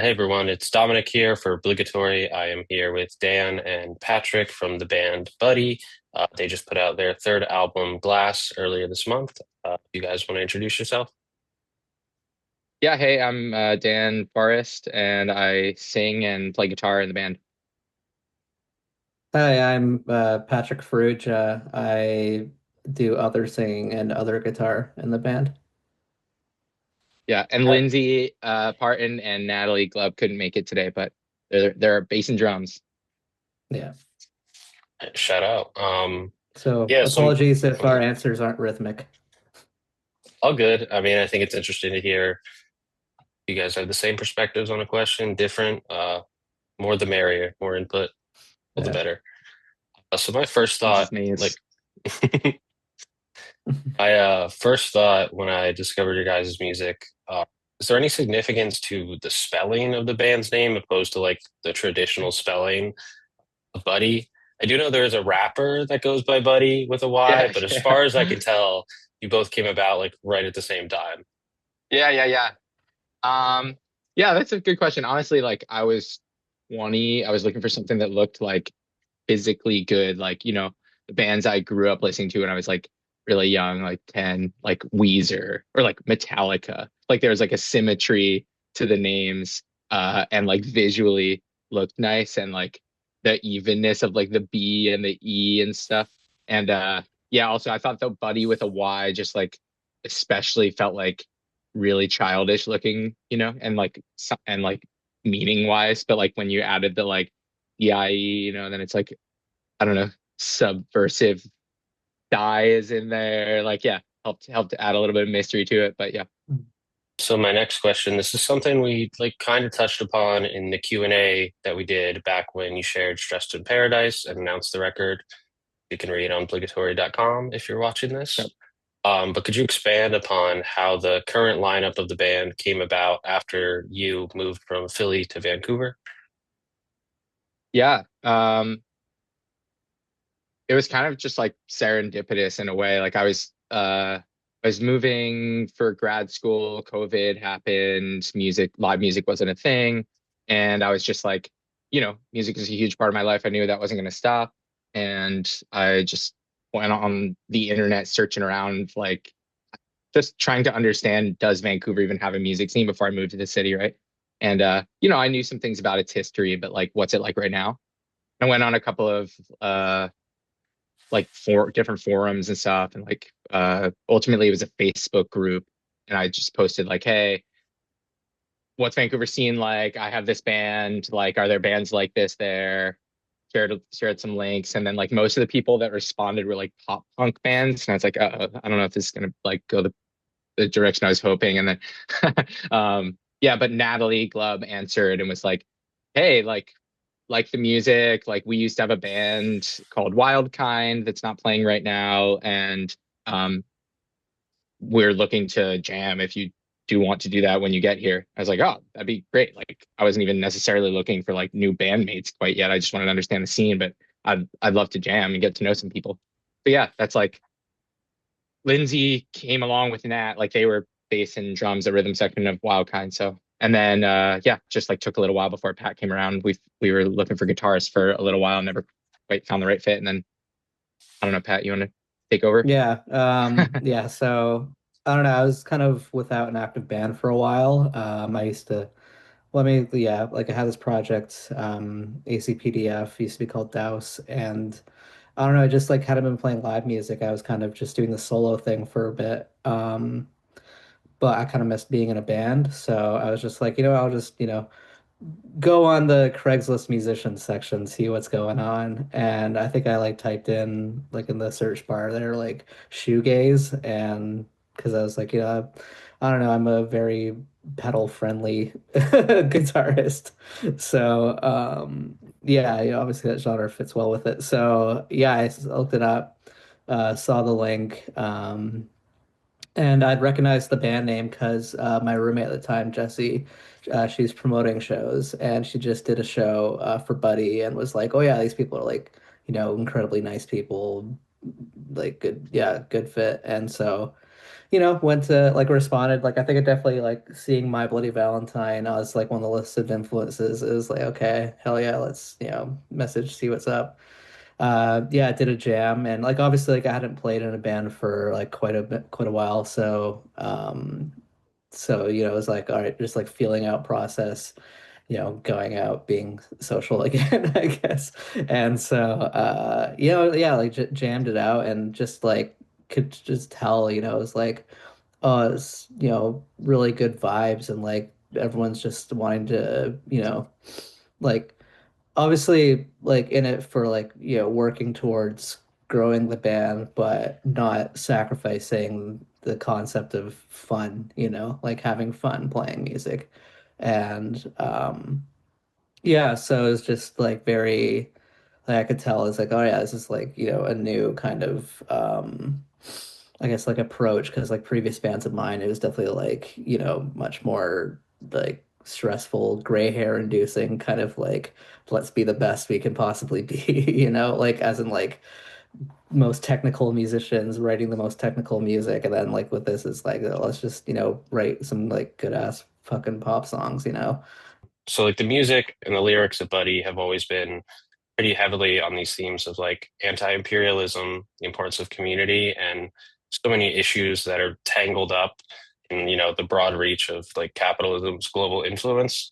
Hey everyone, it's Dominic here for Obligatory. I am here with Dan and Patrick from the band Buddie. They just put out their third album, Glass, earlier this month. You guys want to introduce yourself? Yeah, hey, I'm Dan Forrest, and I sing and play guitar in the band. Hi, I'm Patrick Ferrugia. I do other singing and other guitar in the band. Yeah, and Right. Lindsay Parton and Natalie Glub couldn't make it today, but they're bass and drums. Yeah. Shout out. So Yeah, some apologies if oh, yeah, our answers aren't rhythmic. all good. I mean, I think it's interesting to hear you guys have the same perspectives on a question, different. More the merrier, more input, all the Yeah. better. So my first thought, Jesus maze. like I first thought when I discovered your guys' music, is there any significance to the spelling of the band's name opposed to like the traditional spelling of Buddy? I do know there is a rapper that goes by Buddy with a Y, Yeah, but as yeah. far as I can tell, you both came about like right at the same time. Yeah, yeah, yeah. Um, yeah, that's a good question. Honestly, like I was 20, I was looking for something that looked like physically good, like, the bands I grew up listening to when I was like really young, like 10, like Weezer or like Metallica. Like there was like a symmetry to the names, and like visually looked nice, and like the evenness of like the B and the E and stuff. And yeah, also I thought the Buddy with a Y just like especially felt like really childish looking, and like meaning wise, but like when you added the like EIE, then it's like I don't know, subversive die is in there. Like, yeah, helped to add a little bit of mystery to it. But yeah. So my next question, this is something we like kind of touched upon in the Q&A that we did back when you shared Stressed in Paradise and announced the record. You can read on obligatory.com if you're watching Yep. this. But could you expand upon how the current lineup of the band came about after you moved from Philly to Vancouver? Yeah. It was kind of just like serendipitous in a way. Like I was moving for grad school, COVID happened, live music wasn't a thing. And I was just like, music is a huge part of my life. I knew that wasn't going to stop. And I just went on the internet searching around, like just trying to understand, does Vancouver even have a music scene before I moved to the city, right? And I knew some things about its history, but like what's it like right now? I went on a couple of like for different forums and stuff, and like ultimately it was a Facebook group, and I just posted like, hey, what's Vancouver scene like? I have this band, like are there bands like this there? Shared some links, and then like most of the people that responded were like pop punk bands, and I was like, I don't know if this is gonna like go the direction I was hoping. And then yeah, but Natalie Glub answered and was hey, like the music, like we used to have a band called Wild Kind that's not playing right now, and um we're looking to jam if you do want to do that when you get here. I was like, oh, that'd be great. Like I wasn't even necessarily looking for like new bandmates quite yet. I just wanted to understand the scene, but I'd love to jam and get to know some people. But yeah, that's like Lindsay came along with Nat, like they were bass and drums, the rhythm section of Wild Kind. So, and then yeah, just like took a little while before Pat came around. We were looking for guitarists for a little while, never quite found the right fit. And then I don't know, Pat, you want to take over? Yeah. Yeah. So I don't know. I was kind of without an active band for a while. I used to, well, I mean, yeah, like I had this project, ACPDF, used to be called Douse, and I don't know, I just like hadn't been playing live music. I was kind of just doing the solo thing for a bit. But I kind of missed being in a band. So I was just like, I'll just, go on the Craigslist musicians section, see what's going on. And I think I like typed in like in the search bar there like shoegaze, and because I was like, I don't know, I'm a very pedal friendly guitarist. So yeah, obviously that genre fits well with it. So yeah, looked it up, saw the link. And I'd recognize the band name because my roommate at the time, Jessie, she's promoting shows, and she just did a show for Buddy and was like, "Oh yeah, these people are like, incredibly nice people, like good, yeah, good fit." And so, went to like responded. Like I think it definitely like seeing My Bloody Valentine as like one of the list of influences. It was like, okay, hell yeah, let's, message, see what's up. Yeah, I did a jam and like obviously like I hadn't played in a band for like quite a while. So it was like, all right, just like feeling out process, going out, being social again, I guess. And so, yeah, like j jammed it out and just like could just tell, it was like, oh, it's, really good vibes and like everyone's just wanting to, like obviously like in it for like, working towards growing the band, but not sacrificing the concept of fun, like having fun playing music. And yeah, so it's just like very like I could tell it's like, oh yeah, this is like, a new kind of I guess like approach because like previous bands of mine, it was definitely like, much more like stressful, gray hair inducing kind of like let's be the best we can possibly be, like as in like most technical musicians writing the most technical music and then like with this it's like let's just, write some like good ass fucking pop songs. So like the music and the lyrics of Buddy have always been pretty heavily on these themes of like anti-imperialism, the importance of community, and so many issues that are tangled up in, the broad reach of like capitalism's global influence.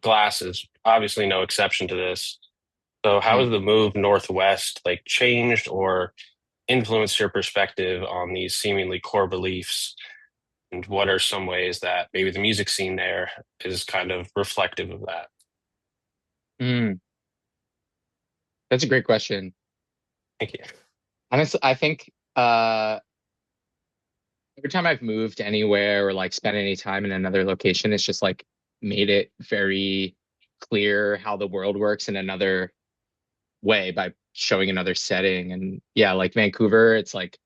Glass is obviously no exception to this. So how has Mm. the move northwest like changed or influenced your perspective on these seemingly core beliefs? And what are some ways that maybe the music scene there is kind of reflective of that? Mm. That's a great question. Thank you. Honestly, I think every time I've moved anywhere or like spent any time in another location, it's just like made it very clear how the world works in another way by showing another setting. And yeah, like Vancouver, it's like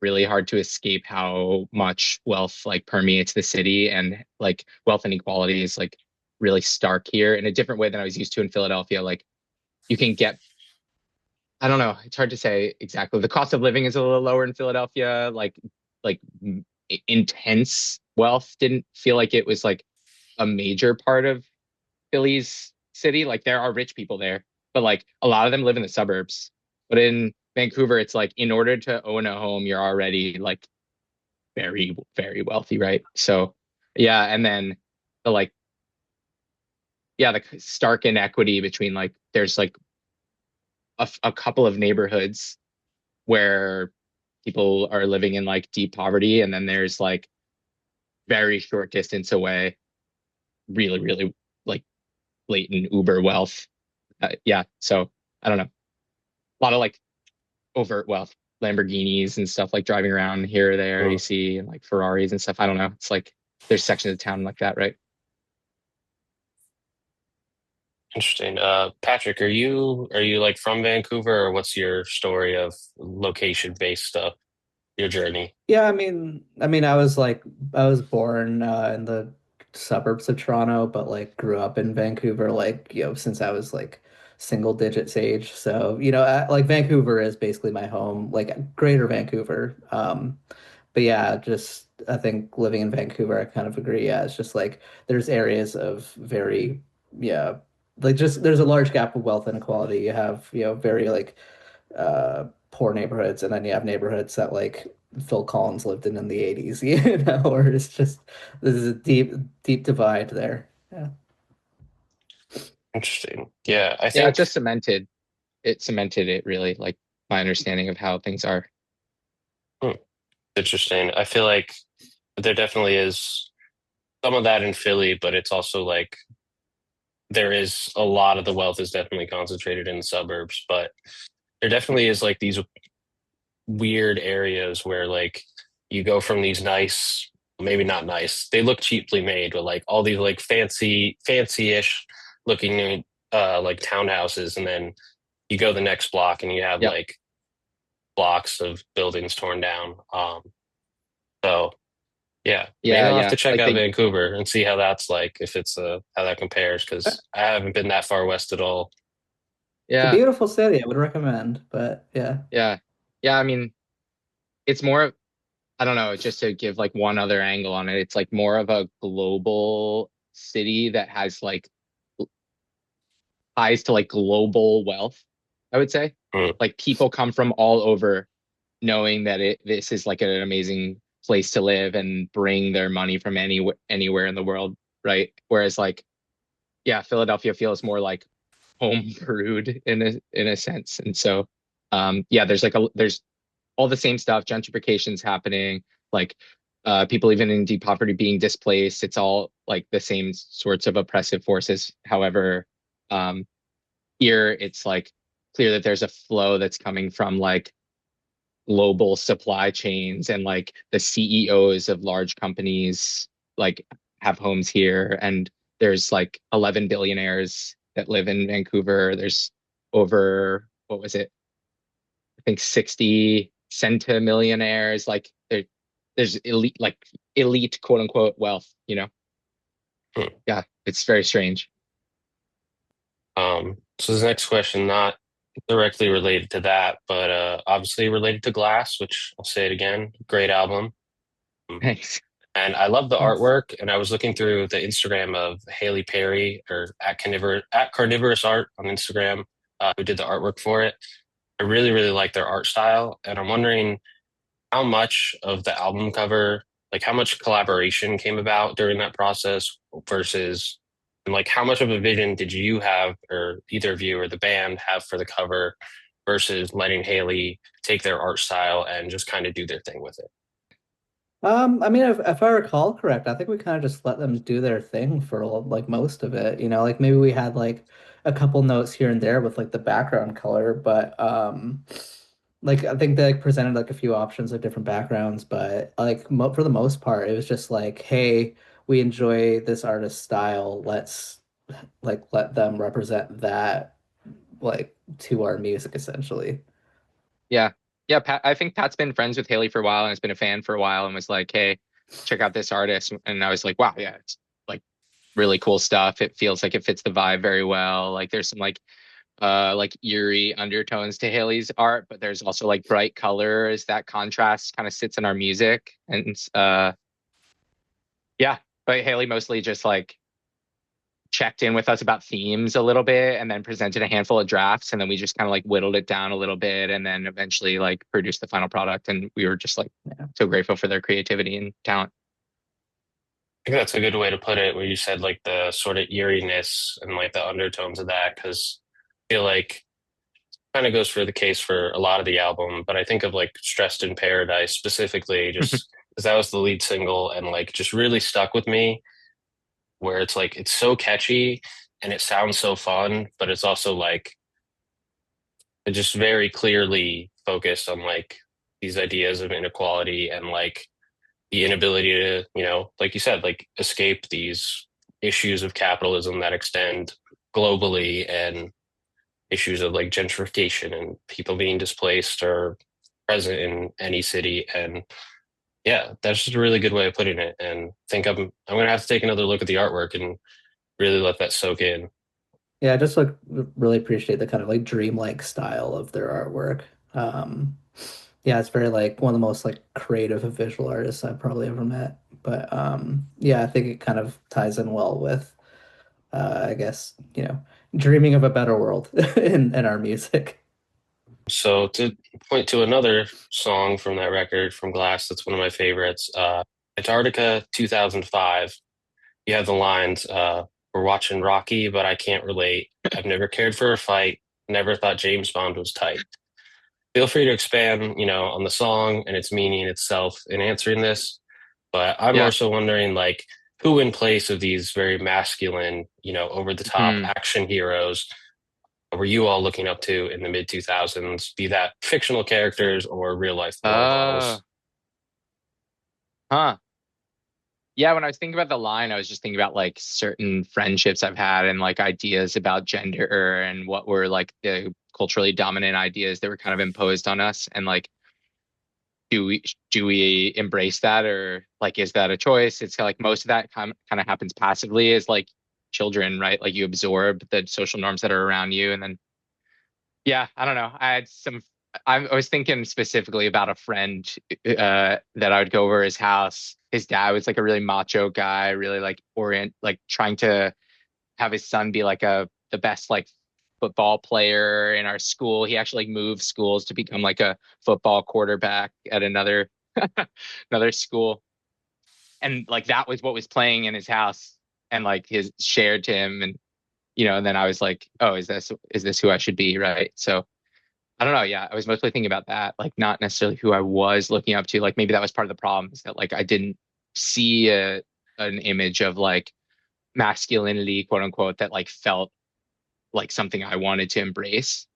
really hard to escape how much wealth like permeates the city and like wealth inequality is like really stark here in a different way than I was used to in Philadelphia. Like you can get, I don't know, it's hard to say exactly. The cost of living is a little lower in Philadelphia. Like intense wealth didn't feel like it was like a major part of Philly's city. Like there are rich people there, but like a lot of them live in the suburbs. But in Vancouver, it's like in order to own a home, you're already like very, very wealthy, right? So yeah, and then the like yeah, the stark inequity between like there's like a couple of neighborhoods where people are living in like deep poverty, and then there's like very short distance away, really, really like blatant uber wealth. Yeah, so I don't know, a lot of like overt wealth, Lamborghinis and stuff like driving around here or there, you Mm, see, and like Ferraris and stuff. I don't know. It's like there's sections of town like that, right? interesting. Patrick, are you like from Vancouver, or what's your story of location-based stuff, your journey? Yeah, I mean, I was born in the suburbs of Toronto, but like grew up in Vancouver, like since I was like single digits age. So like Vancouver is basically my home, like Greater Vancouver. But yeah, just I think living in Vancouver, I kind of agree. Yeah, it's just like there's areas of very yeah, like just there's a large gap of wealth inequality. You have very like poor neighborhoods, and then you have neighborhoods that like Phil Collins lived in the 80s, where it's just there's a deep, deep divide there. Yeah. Interesting. Yeah, I Yeah, it think just cemented it really, like my understanding of how things are. hmm, interesting. I feel like there definitely is some of that in Philly, but it's also like there is a lot of the wealth is definitely concentrated in the suburbs, but there definitely is like these weird areas where like you go from these nice, maybe not nice, they look cheaply made, but like all these like fancy-ish looking like townhouses, and then you go the next block and you have Yep. like blocks of buildings torn down. So yeah, maybe Yeah, I'll have yeah. to check Like out they Vancouver and see how that's like, if it's how that compares, because I haven't been that far west at all. It's a yeah, beautiful city. I would recommend, but yeah. yeah. Yeah, I mean, it's more. I don't know, just to give like one other angle on it, it's like more of a global city that has like ties to like global wealth, I would say. Mm. Like people come from all over knowing that this is like an amazing place to live and bring their money from anywhere in the world, right? Whereas like, yeah, Philadelphia feels more like home brewed in a sense. And so yeah, there's all the same stuff, gentrification's happening, like people even in deep poverty being displaced. It's all like the same sorts of oppressive forces. However, um here it's like clear that there's a flow that's coming from like global supply chains, and like the CEOs of large companies like have homes here, and there's like 11 billionaires that live in Vancouver. There's over, what was it? I think 60 centimillionaires. Like there's elite quote unquote wealth, you know? Mm. Yeah, it's very strange. So this next question, not directly related to that, but obviously related to Glass, which I'll say it again, great album. Um, Thanks. And I love the Thanks. artwork. And I was looking through the Instagram of Haley Perry or at Carnivorous Art on Instagram, who did the artwork for it. I really, really like their art style. And I'm wondering how much of the album cover, like how much collaboration came about during that process versus, and like how much of a vision did you have, or either of you or the band have for the cover versus letting Haley take their art style and just kind of do their thing with it? I mean, if I recall correct, I think we kind of just let them do their thing for like most of it. You know, like maybe we had like a couple notes here and there with like the background color, but like I think they like, presented like a few options of different backgrounds, but like mo for the most part, it was just like, hey, we enjoy this artist style. Let's like let them represent that like to our music essentially. Yeah. Yeah, Pat, I think Pat's been friends with Haley for a while and has been a fan for a while and was like, "Hey, check out this artist." And I was like, "Wow, yeah, it's like really cool stuff. It feels like it fits the vibe very well. Like there's some like eerie undertones to Haley's art, but there's also like bright colors. That contrast kind of sits in our music." And yeah, but Haley mostly just like checked in with us about themes a little bit and then presented a handful of drafts, and then we just kind of like whittled it down a little bit and then eventually like produced the final product, and we were just like Yeah. so grateful for their creativity and talent. I think that's a good way to put it, where you said like the sort of eeriness and like the undertones of that, because I feel like kind of goes for the case for a lot of the album, but I think of like Stressed in Paradise specifically, just because that was the lead single and like just really stuck with me, where it's like it's so catchy and it sounds so fun, but it's also like it just very clearly focused on like these ideas of inequality and like the inability to, like you said, like escape these issues of capitalism that extend globally, and issues of like gentrification and people being displaced or present in any city. And yeah, that's just a really good way of putting it. And I think I'm gonna have to take another look at the artwork and really let that soak in. Yeah, I just like really appreciate the kind of like dreamlike style of their artwork. Um, yeah, it's very like one of the most like creative of visual artists I've probably ever met. But yeah, I think it kind of ties in well with I guess, dreaming of a better world in our music. So to point to another song from that record from Glass, that's one of my favorites, Antarctica 2005. You have the lines, "We're watching Rocky, but I can't relate. I've never cared for a fight. Never thought James Bond was tight." Feel free to expand, on the song and its meaning itself in answering this. But I'm more Yeah. so wondering, like, who in place of these very masculine, over the top Hmm. action heroes were you all looking up to in the mid 2000s, be that fictional characters or real life role Uh, models? huh. Yeah, when I was thinking about the line, I was just thinking about like certain friendships I've had and like ideas about gender and what were like the culturally dominant ideas that were kind of imposed on us. And like, do we embrace that, or like is that a choice? It's like most of that kind of happens passively as like children, right? Like you absorb the social norms that are around you, and then yeah, I don't know. I had some I was thinking specifically about a friend that I would go over his house. His dad was like a really macho guy, really like like trying to have his son be like the best like football player in our school. He actually like moved schools to become like a football quarterback at another another school. And like that was what was playing in his house and like his shared to him. And and then I was like, oh, is this who I should be? Right. So I don't know. Yeah, I was mostly thinking about that, like not necessarily who I was looking up to. Like maybe that was part of the problem is that like I didn't see an image of like masculinity, quote unquote, that like felt like something I wanted to embrace.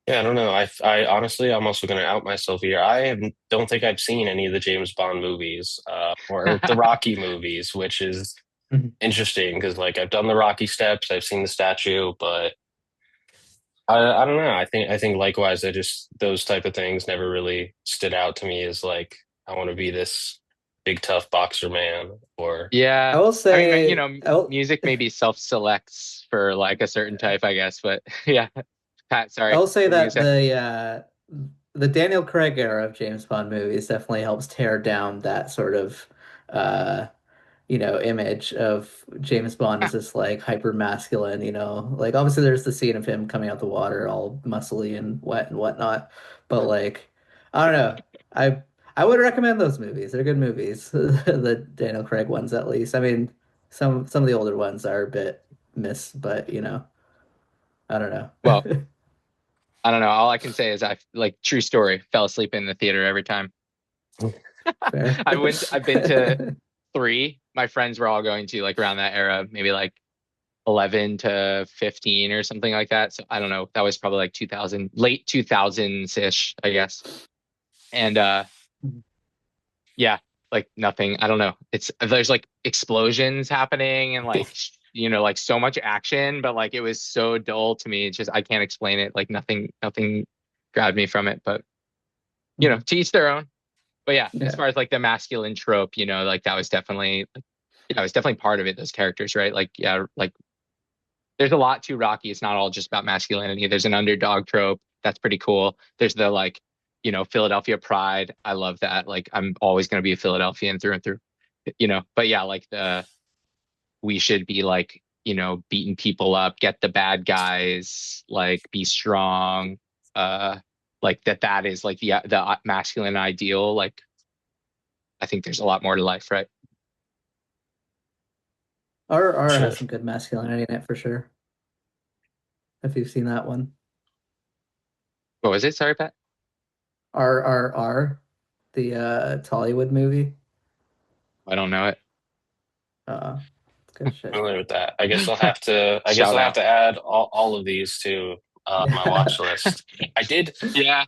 Yeah, I don't know. I honestly, I'm also going to out myself here. Don't think I've seen any of the James Bond movies, or the Rocky movies, which is Mhm. interesting because like I've done the Rocky steps, I've seen the statue, but I don't know. I think likewise, I just those type of things never really stood out to me as like I want to be this big tough boxer man or I Yeah. will I mean, say, music maybe self-selects for like a certain type, I guess. But yeah, Pat, I sorry. will say What were you gonna that say? the Daniel Craig era of James Bond movies definitely helps tear down that sort of uh image of James Bond as this like hyper masculine, like obviously there's the scene of him coming out the water all muscly and wet and whatnot, but like I don't know. I I would recommend those movies. They're good movies. The Daniel Craig ones at least. I mean, some of the older ones are a bit miss, but I don't Well, know. I don't know. All I can say is I like true story, fell asleep in the theater every time. Fair. I've been to three. My friends were all going to like around that era, maybe like 11 to 15 or something like that. So I don't know. That was probably like 2000, late 2000s ish, I guess. And yeah, like nothing. I don't know. There's like explosions happening and like like so much action, but like it was so dull to me. It's just I can't explain it. Like nothing grabbed me from it. But to each their own. But yeah, as Yeah. far as like the masculine trope, like that was definitely like, yeah, it was definitely part of it, those characters, right? Like, yeah, like there's a lot to Rocky. It's not all just about masculinity. There's an underdog trope. That's pretty cool. There's the like, Philadelphia pride. I love that. Like I'm always going to be a Philadelphian through and through, but yeah, like we should be like, beating people up, get the bad guys, like be strong. Uh, like that is like the masculine ideal. Like I think there's a lot more to life, right? R sure. has some good masculinity in it for sure. If you've seen that one. What was it? Sorry, Pat. RRR, the Tollywood movie. I don't know it. It's good shit. Familiar with that. I guess I'll have to. I guess Shout I'll have out. to add all of these to my watch list. I did. Yeah.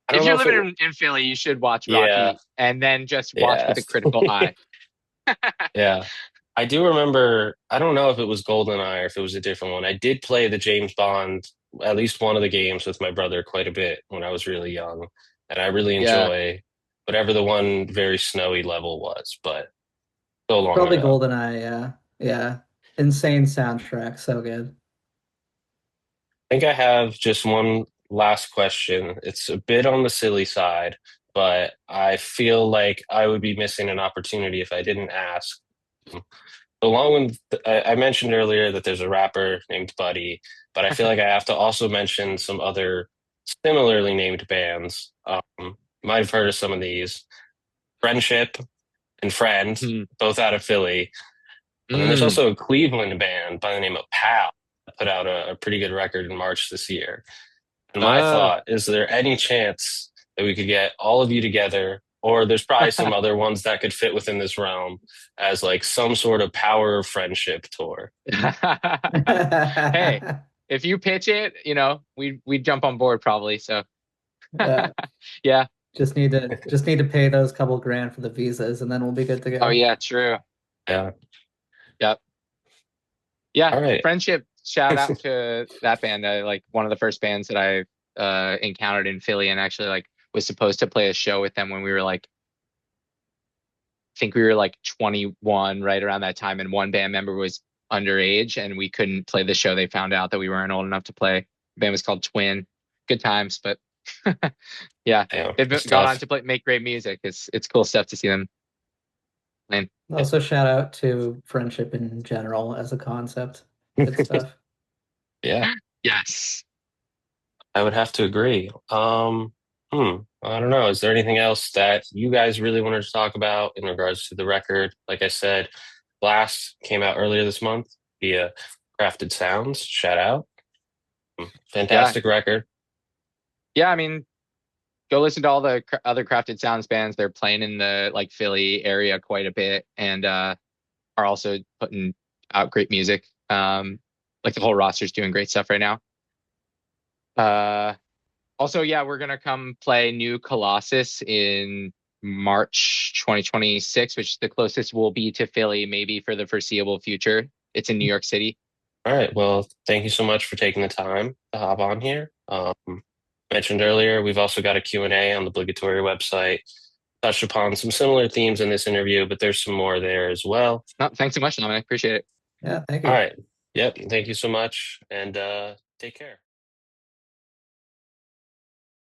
I If don't know you're if it. living in Philly, you should watch Yeah, Rocky and then just watch yeah, with a critical eye. yeah. I do remember. I don't know if it was GoldenEye or if it was a different one. I did play the James Bond, at least one of the games with my brother quite a bit when I was really young, and I really Yeah. enjoy whatever the one very snowy level was, but so long Probably ago. GoldenEye, yeah. Yeah. Insane soundtrack, so good. I think I have just one last question. It's a bit on the silly side, but I feel like I would be missing an opportunity if I didn't ask. Along with, I mentioned earlier that there's a rapper named Buddy, but I feel like I have to also mention some other similarly named bands. Might have heard of some of these. Friendship and Friend, Hmm. both out of Philly. And then there's Mm. also a Cleveland band by the name of Pal that put out a pretty good record in March this year. And my Uh, thought, is there any chance that we could get all of you together, or there's probably some other ones that could fit within this realm as like some sort of power of friendship tour? hey, if you pitch it, we'd jump on board probably. So Yeah. yeah. Just need to pay those couple grand for the visas and then we'll be good to Oh go. yeah, true. Yeah. Yep. Yeah. All right. Friendship. Shout out to that band. Like one of the first bands that I encountered in Philly, and actually like was supposed to play a show with them when we were like, I think we were like 21 right around that time, and one band member was underage, and we couldn't play the show. They found out that we weren't old enough to play. The band was called Twin. good times. But yeah, Yeah, they've it's gone on tough. to make great music. It's cool stuff to see them playing. Yeah. Also, shout out to friendship in general as a concept. Good stuff. Yeah, Yes. I would have to agree. I don't know. Is there anything else that you guys really wanted to talk about in regards to the record? Like I said, Blast came out earlier this month via Crafted Sounds. Shout out. Yeah. Fantastic record. Yeah. I mean, go listen to all the other Crafted Sounds bands. They're playing in the like Philly area quite a bit, and are also putting out great music. Like the whole roster's doing great stuff right now. Uh, Also, yeah, we're gonna come play New Colossus in March 2026, which the closest will be to Philly, maybe for the foreseeable future. It's in New York City. All right. Well, thank you so much for taking the time to hop on here. Mentioned earlier, we've also got a Q&A on the Obligatory website. Touched upon some similar themes in this interview, but there's some more there as well. No, thanks so much, Dominic. Appreciate it. Yeah, thank All you. right. Yep. Thank you so much, and take care.